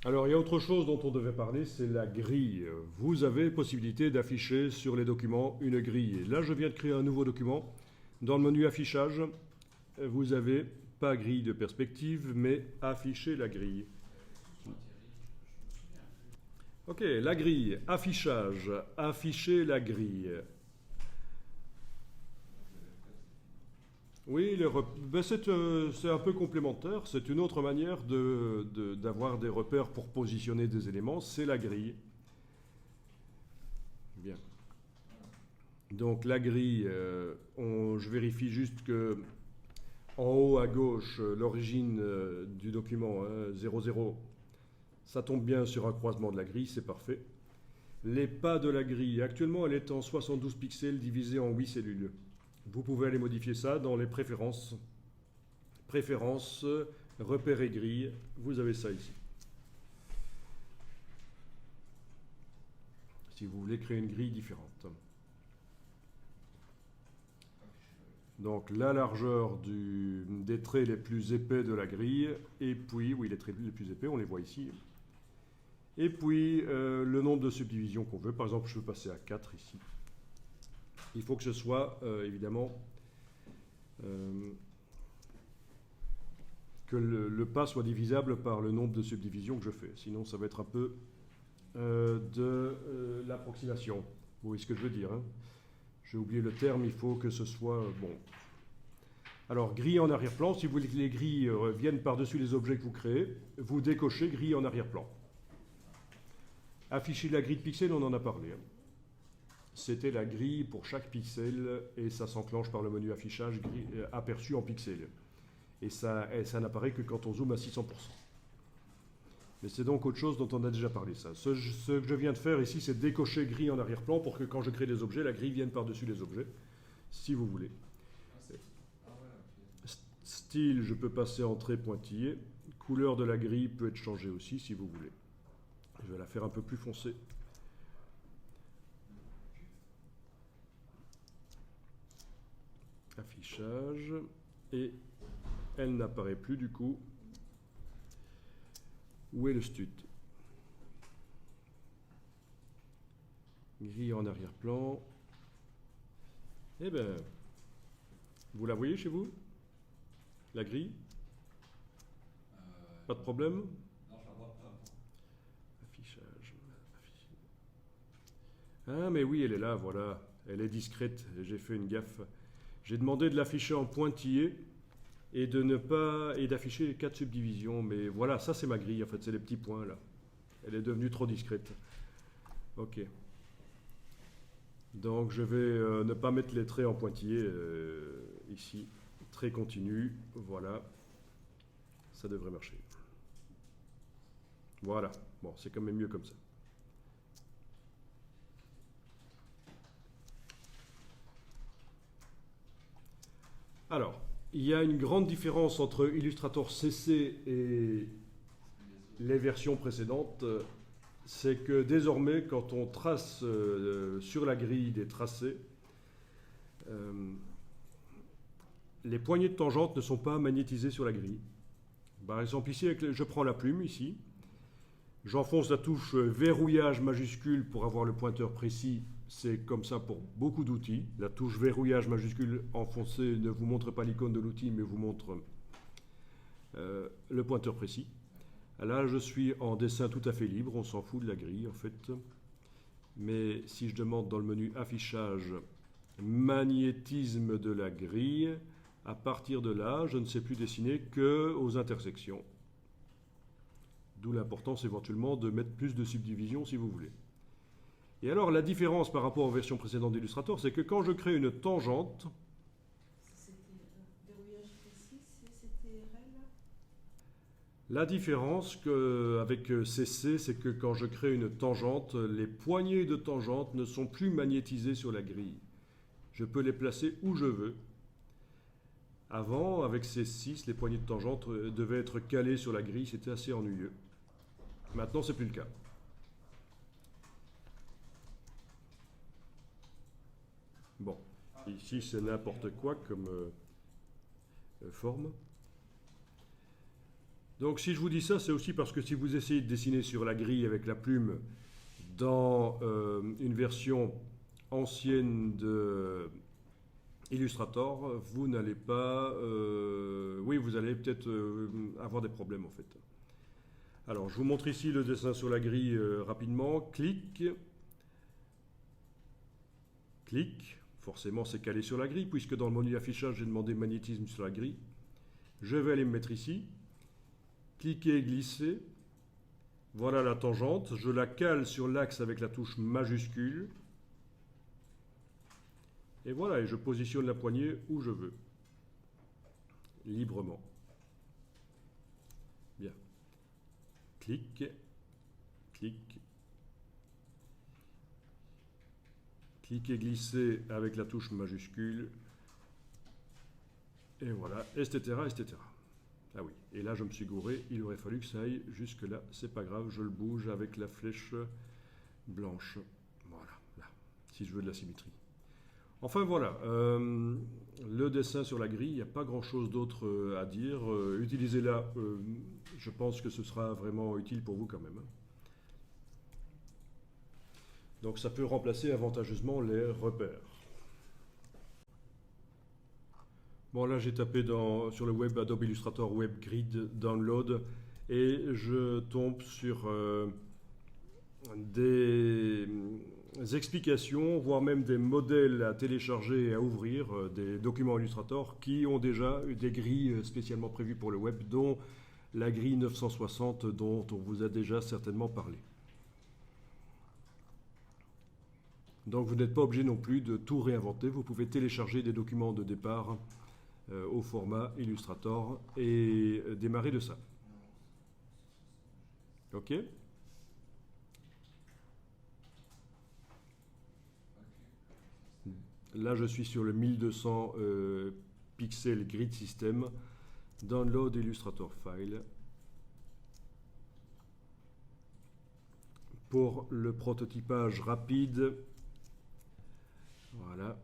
Alors, il y a autre chose dont on devait parler, c'est la grille. Vous avez possibilité d'afficher sur les documents une grille. Et là, je viens de créer un nouveau document. Dans le menu affichage, vous avez pas grille de perspective, mais afficher la grille. Ok, la grille, affichage, afficher la grille. Oui, ben c'est un peu complémentaire. C'est une autre manière d'avoir des repères pour positionner des éléments. C'est la grille. Bien. Donc la grille, je vérifie juste que en haut à gauche, l'origine du document, hein, 00, ça tombe bien sur un croisement de la grille, c'est parfait. Les pas de la grille, actuellement elle est en 72 pixels divisé en 8 cellules. Vous pouvez aller modifier ça dans les préférences. Préférences, repérer grille, vous avez ça ici. Si vous voulez créer une grille différente. Donc la largeur des traits les plus épais de la grille, et puis, oui, les traits les plus épais, on les voit ici. Et puis le nombre de subdivisions qu'on veut, par exemple je veux passer à 4 ici. Il faut que ce soit évidemment que le pas soit divisable par le nombre de subdivisions que je fais. Sinon ça va être un peu de l'approximation. Vous voyez ce que je veux dire, hein. J'ai oublié le terme, il faut que ce soit bon. Alors, grille en arrière-plan, si vous voulez que les grilles viennent par-dessus les objets que vous créez, vous décochez grille en arrière-plan. Afficher la grille de pixels, on en a parlé. C'était la grille pour chaque pixel et ça s'enclenche par le menu affichage aperçu en pixels. Et ça n'apparaît que quand on zoome à 600%. Mais c'est donc autre chose dont on a déjà parlé, ça. Ce que je viens de faire ici, c'est décocher grille en arrière-plan pour que quand je crée des objets, la grille vienne par-dessus les objets, si vous voulez. Style, je peux passer en trait pointillé. Couleur de la grille peut être changée aussi, si vous voulez. Je vais la faire un peu plus foncée. Affichage. Et elle n'apparaît plus du coup. Où est le stud? Grille en arrière-plan. Eh bien, vous la voyez chez vous? La grille? Pas de problème? Non, je la vois pas. Affichage. Ah, mais oui, elle est là, voilà. Elle est discrète. J'ai fait une gaffe. J'ai demandé de l'afficher en pointillé et d'afficher les 4 subdivisions. Mais voilà, ça c'est ma grille en fait, c'est les petits points là. Elle est devenue trop discrète. Ok. Donc je vais ne pas mettre les traits en pointillé ici. Trait continu, voilà. Ça devrait marcher. Voilà. Bon, c'est quand même mieux comme ça. Alors, il y a une grande différence entre Illustrator CC et les versions précédentes. C'est que désormais, quand on trace sur la grille des tracés, les poignées de tangente ne sont pas magnétisées sur la grille. Par exemple, ici, je prends la plume, ici. J'enfonce la touche verrouillage majuscule pour avoir le pointeur précis. C'est comme ça pour beaucoup d'outils. La touche verrouillage majuscule enfoncée ne vous montre pas l'icône de l'outil, mais vous montre le pointeur précis. Là, je suis en dessin tout à fait libre. On s'en fout de la grille, en fait. Mais si je demande dans le menu affichage magnétisme de la grille, à partir de là, je ne sais plus dessiner qu'aux intersections. D'où l'importance éventuellement de mettre plus de subdivisions si vous voulez. Et alors la différence par rapport aux versions précédentes d'Illustrator, c'est que quand je crée une tangente, C'était verrouillage précis, c'était RL. la différence avec CC, c'est que quand je crée une tangente, les poignées de tangente ne sont plus magnétisées sur la grille. Je peux les placer où je veux. Avant, avec C6, les poignées de tangente devaient être calées sur la grille, c'était assez ennuyeux. Maintenant, c'est plus le cas. Bon, ici c'est n'importe quoi comme forme. Donc si je vous dis ça, c'est aussi parce que si vous essayez de dessiner sur la grille avec la plume dans une version ancienne de Illustrator, vous n'allez pas... oui, vous allez peut-être avoir des problèmes en fait. Alors, je vous montre ici le dessin sur la grille rapidement. Clic. Clic. Forcément, c'est calé sur la grille, puisque dans le menu affichage, j'ai demandé magnétisme sur la grille. Je vais aller me mettre ici. Cliquer et glisser. Voilà la tangente. Je la cale sur l'axe avec la touche majuscule. Et voilà, et je positionne la poignée où je veux. Librement. Bien. Clic. Clic. Clic et glisser avec la touche majuscule. Et voilà, etc., etc. Ah oui, et là je me suis gouré, il aurait fallu que ça aille jusque là, c'est pas grave, je le bouge avec la flèche blanche. Voilà, là, si je veux de la symétrie. Enfin voilà, le dessin sur la grille, il n'y a pas grand chose d'autre à dire. Utilisez-la, je pense que ce sera vraiment utile pour vous quand même. Donc ça peut remplacer avantageusement les repères. Bon là j'ai tapé sur le web Adobe Illustrator Web Grid Download et je tombe sur des explications, voire même des modèles à télécharger et à ouvrir, des documents Illustrator qui ont déjà des grilles spécialement prévues pour le web, dont la grille 960 dont on vous a déjà certainement parlé. Donc vous n'êtes pas obligé non plus de tout réinventer, vous pouvez télécharger des documents de départ au format Illustrator et démarrer de ça. Ok ? Là, je suis sur le 1200 pixels grid system. Download Illustrator file. Pour le prototypage rapide, voilà.